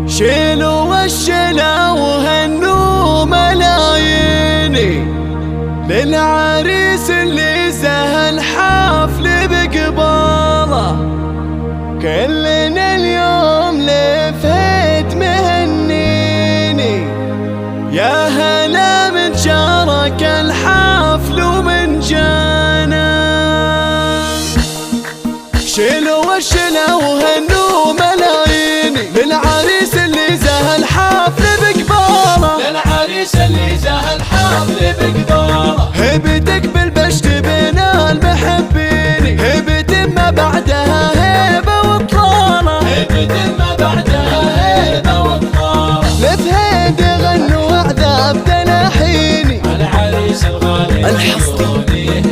شيلوا وشلا وهنوا ملاييني للعريس اللي سهى الحفل بقباله. كلنا اليوم لفيت مهنيني، يا هلا من شارك الحفل ومن جانا. شيلوا وشلا وهنوا ملاييني للعريس اللي زهى الحفل بقباله. للعريس اللي زهى الحفل بقباله. هبتك بالبشت بين المحبين، هبة ما بعدها هيبة وطلالة. هبة ما بعدها هيبة وطلالة. لفهيد غنوا عذاب تلاحيني، العريس الغالي الحصري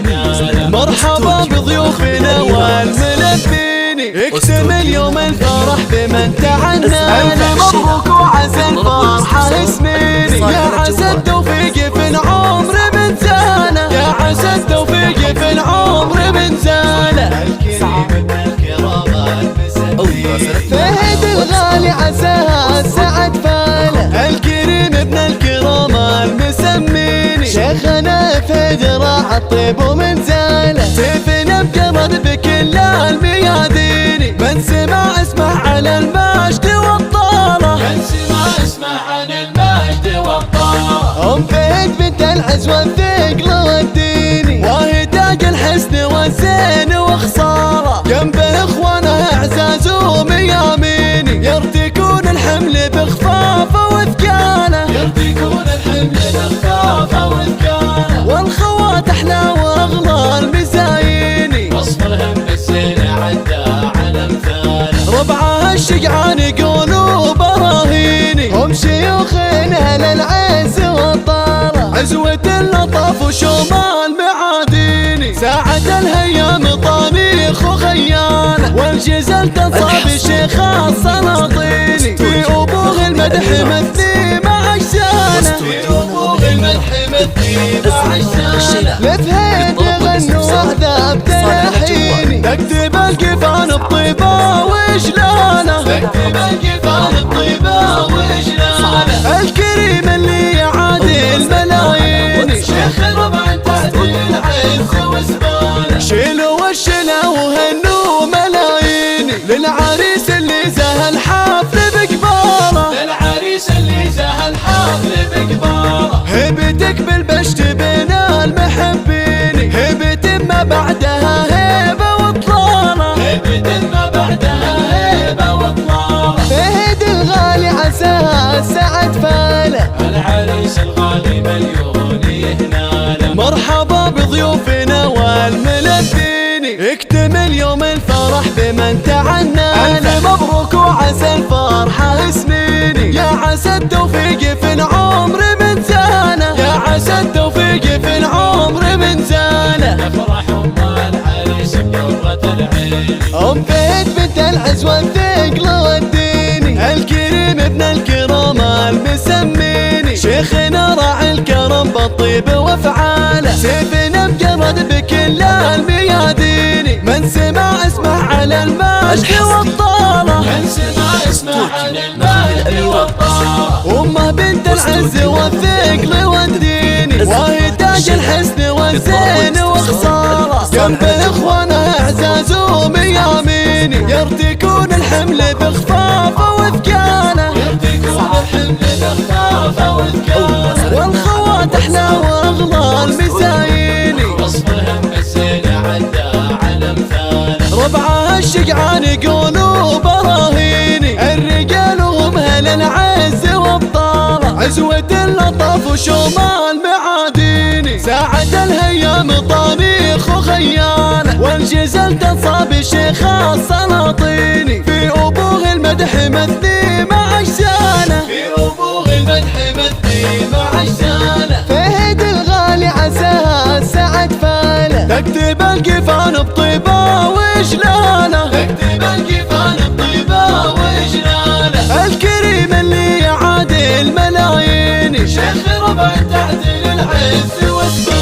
مرحبا بضيوفنا والملبيني. اكتمل يوم الفرح بمن تعناني، مبروك وعسى الفرحة اسميني. يا عسى التوفيق في العمر من زانه، يا عسى التوفيق في العمر من زانه. الكريم ابن الكرام المسدين، فهد الغالي عساها السعد فاله. الكريم ابن الكرام المسميني، شيخنا فهد راح الطيب ومن زاله. سيفنا بجرد بكل المياديني، من سمع اسمه على المجد والطاله. من سمع اسمه عن المجد والطاله. ام فهد بنت العز والثقل والديني، وهي تاج الحسن والزين وخصاله. جنب اخوانها اعزاز ومياميني، يرتكون الحمل بخفافه وثقاله. يرتكون الحمل بخفافه وثقاله. والخوات احلى واغلى المزاييني، وصفهم بالسين عدى على امثاله. ربعها الشجعان يقولوا براهيني، هم شيوخين اهل العز والطاله. عزوة اللطف وشمال معاديني، ساعة الهيام طانيخ وخيانه. والجزل تصاب الشيخ السلاطيني، في ابوه المدح مثني مع الشانه. في ابوه المدح مثني مع الشانه. لفهيد غنوا عذاب تلاحيني، تكتب القفان بطيبه وجلانه. تكتب القفان بطيبه وجلانه. الكريم اللي يعادل ملاييني، شيخ ربع تعديل عز وزباله. شيلوا وشلا وهنوا ملاييني للعريس اللي زهى الحفل بقباله. للعريس اللي زهى الحفل بقباله. هبتك بالبشت بين المحبين، هبة ما بعدها هيبة وطلالة. هبة ما بعدها هيبة وطلالة. فهد الغالي عساها السعد فاله. العريس الغالي مليون يهناله. مرحبا بضيوفنا والملبيني، اكتمل يوم الفرح بمن تعناني. ألف مبروك وعسى الفرحة اسميني، يا عسى التوفيق في العمر من زانه. يا عسى التوفيق في العمر من زانه. افرح ام العريس بقرة العين. ام فهد بنت العز والثقل والديني، الكريم ابن الكرام المسميني. شيخنا راعي الكرم بالطيب وافعاله، سيفنا مجرد بكل المياديني. من سمع اسمه على المجد والطاله. من سمع اسمه عن المجد والطاله. امه بنت العز والثقل والديني، وهي تاج الحسن والزين وخصاله. جنب اخوانها اعزاز ومياميني، يرتكون الحمل بخفافه وثقاله. يرتكون الحمل بخفافه وثقاله. والخوات احلى واغلى المزاييني، وصفهم بالزين عدى على امثاله. ربعها الشجعان يقولوا براهيني، الرجال هم اهل العز وابطاله. عزوة اللطف وشمال معاديني، ساعة الهيام طانيخ وخيانه. والجزل تصاب الشيخ السلاطيني، في ابوه المدح مثني مع الشانه. في ابوه المدح مثني مع الشانه. فهد الغالي عساها السعد فاله. تكتب القفان بطيبه وجلانه. تكتب القفان بطيبه وجلانه. الكريم اللي يعادل ملاييني، شيخ ربع تعديل العز والسباله.